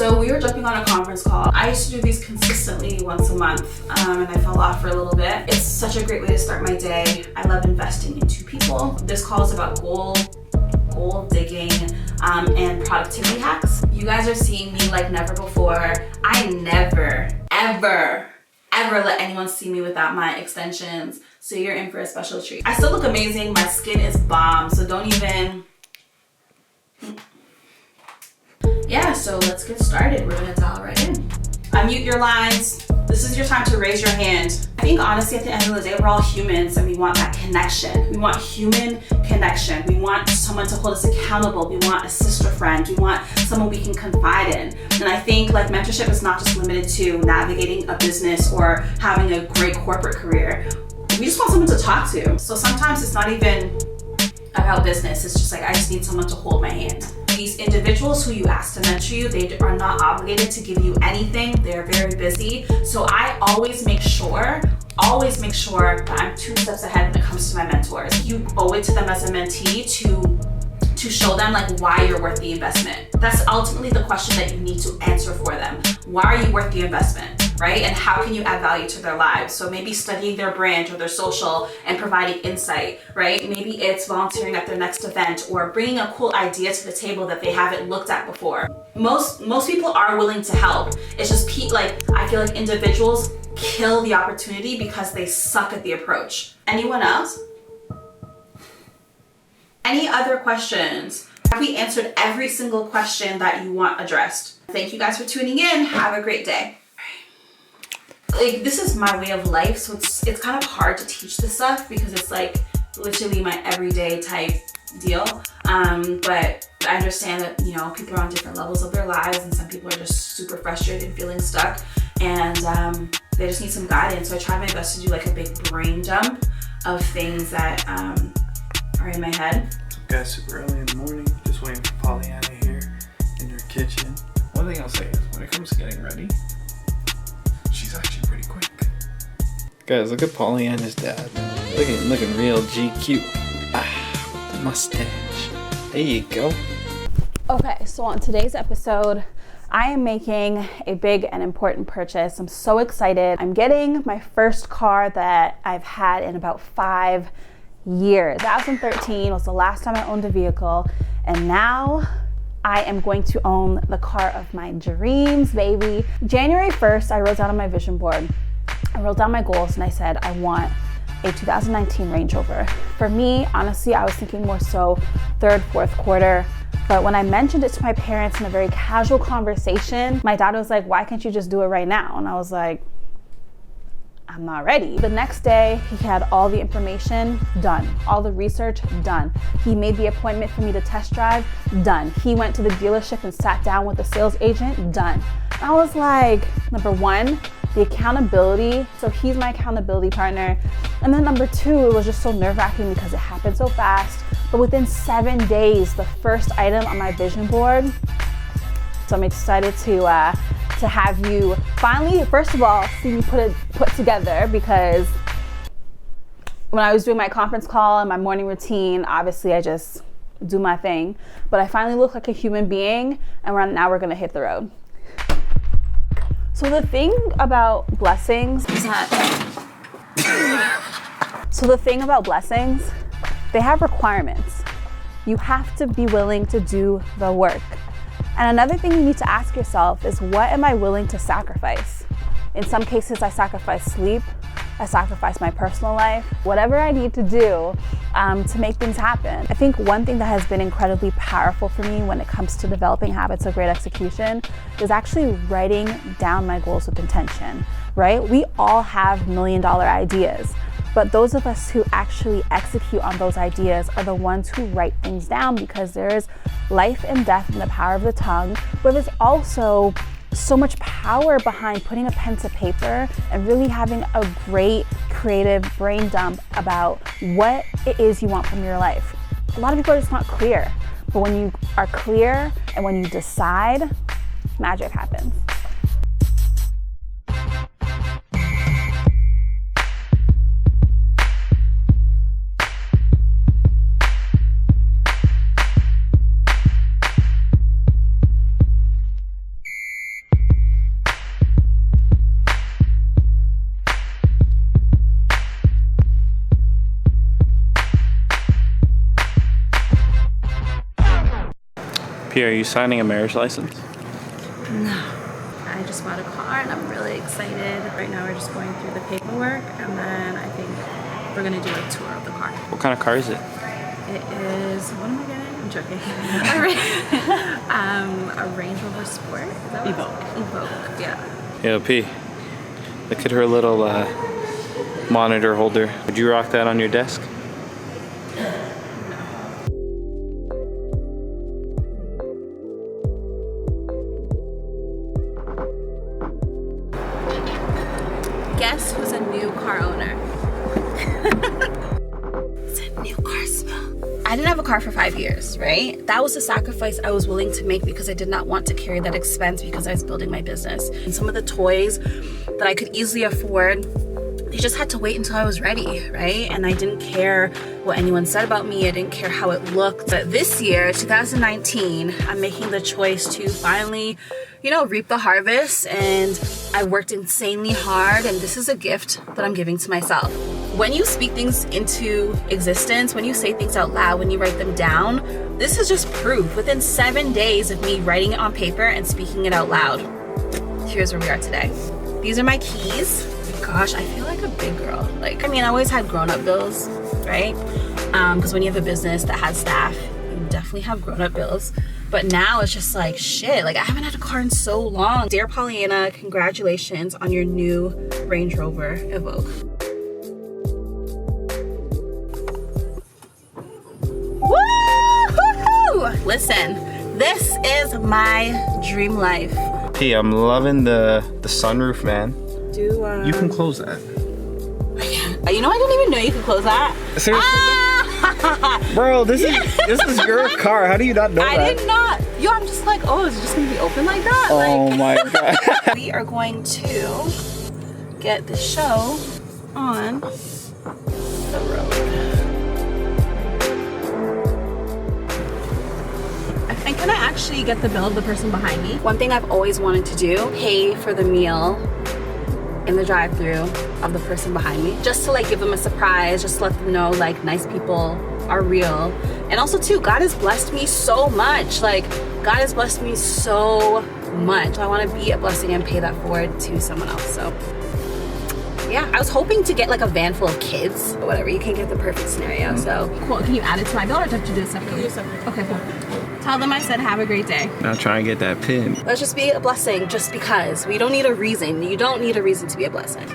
So we were jumping on a conference call. I used to do these consistently once a month, and I fell off for a little bit. It's such a great way to start my day. I love investing into people. This call is about goal digging, and productivity hacks. You guys are seeing me like never before. I never, ever let anyone see me without my extensions. So you're in for a special treat. I still look amazing. My skin is bomb, so don't even... Yeah, so let's get started. We're gonna dial right in. Unmute your lines. This is your time to raise your hand. I think honestly at the end of the day, we're all humans and we want that connection. We want human connection. We want someone to hold us accountable. We want a sister friend. We want someone we can confide in. And I think like mentorship is not just limited to navigating a business or having a great corporate career. We just want someone to talk to. So sometimes it's not even about business. It's just like, I just need someone to hold my hand. These individuals who you ask to mentor you, they are not obligated to give you anything. They're very busy. So I always make sure that I'm 2 steps ahead when it comes to my mentors. You owe it to them as a mentee to show them like why you're worth the investment. That's ultimately the question that you need to answer for them. Why are you worth the investment, right? And how can you add value to their lives? So maybe studying their brand or their social and providing insight, right? Maybe it's volunteering at their next event or bringing a cool idea to the table that they haven't looked at before. Most people are willing to help. It's just I feel like individuals kill the opportunity because they suck at the approach. Anyone else? Any other questions? Have we answered every single question that you want addressed? Thank you guys for tuning in. Have a great day. Like, this is my way of life, so it's kind of hard to teach this stuff because it's like literally my everyday type deal. But I understand that, you know, people are on different levels of their lives and some people are just super frustrated and feeling stuck and they just need some guidance. So I try my best to do like a big brain dump of things that are in my head. Guys, super early in the morning, just waiting for Pauleanna here in her kitchen. One thing I'll say is when it comes to getting ready, she's actually pretty quick. Guys, look at Pauleanna's dad. Looking real GQ. With the mustache. There you go. Okay, so on today's episode, I am making a big and important purchase. I'm so excited. I'm getting my first car that I've had in about 5 years. 2013 was the last time I owned a vehicle, and now I am going to own the car of my dreams, baby. January 1st, I wrote down on my vision board, I wrote down my goals and I said, I want a 2019 Range Rover. For me, honestly, I was thinking more so 3rd, 4th quarter. But when I mentioned it to my parents in a very casual conversation, my dad was like, why can't you just do it right now? And I was like, I'm not ready. The next day, he had all the information done, all the research done. He made the appointment for me to test drive, done. He went to the dealership and sat down with the sales agent, done. I was like, number one, the accountability. So he's my accountability partner. And then number 2, it was just so nerve-wracking because it happened so fast. But within 7 days, the first item on my vision board. So I'm excited to have you finally, first of all, see me put together, because when I was doing my conference call and my morning routine, obviously I just do my thing, but I finally look like a human being, and now we're gonna hit the road. So the thing about blessings is they have requirements. You have to be willing to do the work. And another thing you need to ask yourself is, what am I willing to sacrifice? In some cases, I sacrifice sleep, I sacrifice my personal life, whatever I need to do to make things happen. I think one thing that has been incredibly powerful for me when it comes to developing habits of great execution is actually writing down my goals with intention, right? We all have $1 million ideas. But those of us who actually execute on those ideas are the ones who write things down, because there is life and death in the power of the tongue, but there's also so much power behind putting a pen to paper and really having a great creative brain dump about what it is you want from your life. A lot of people are just not clear, but when you are clear and when you decide, magic happens. P, are you signing a marriage license? No. I just bought a car and I'm really excited. Right now we're just going through the paperwork and then I think we're gonna do a tour of the car. What kind of car is it? It is, what am I getting? I'm joking. A Range Rover Sport. Is that what Evoque, yeah. Yo, P, look at her little monitor holder. Would you rock that on your desk? Guess who's a new car owner? It's a new car smell. I didn't have a car for 5 years, right? That was the sacrifice I was willing to make because I did not want to carry that expense because I was building my business. And some of the toys that I could easily afford, they just had to wait until I was ready, right? And I didn't care what anyone said about me. I didn't care how it looked. But this year, 2019, I'm making the choice to finally, you know, reap the harvest. And I worked insanely hard. And this is a gift that I'm giving to myself. When you speak things into existence, when you say things out loud, when you write them down, this is just proof. Within 7 days of me writing it on paper and speaking it out loud, here's where we are today. These are my keys. Gosh, I feel like a big girl. Like, I mean, I always had grown-up bills, right? Because when you have a business that has staff, you definitely have grown-up bills. But now it's just like, shit, like I haven't had a car in so long. Dear Pauleanna, congratulations on your new Range Rover Evoque. Woo! Listen, this is my dream life. P, I'm loving the sunroof, man. You can close that. You know, I didn't even know you could close that. Seriously? Bro, this is your car. How do you not know that? I did not. Yo, I'm just like, oh, is it just gonna be open like that? Oh like, my god. We are going to get the show on the road. And can I actually get the bill of the person behind me? One thing I've always wanted to do, pay for the meal in the drive-thru of the person behind me, just to like give them a surprise, just to let them know like nice people are real. And also too, God has blessed me so much. Like God has blessed me so much. I want to be a blessing and pay that forward to someone else. So yeah, I was hoping to get like a van full of kids, but whatever, you can get the perfect scenario. So cool. Can you add it to my bill or do I have to do it separately? Okay, cool. Tell them I said have a great day. Now try and get that pin. Let's just be a blessing just because. We don't need a reason. You don't need a reason to be a blessing.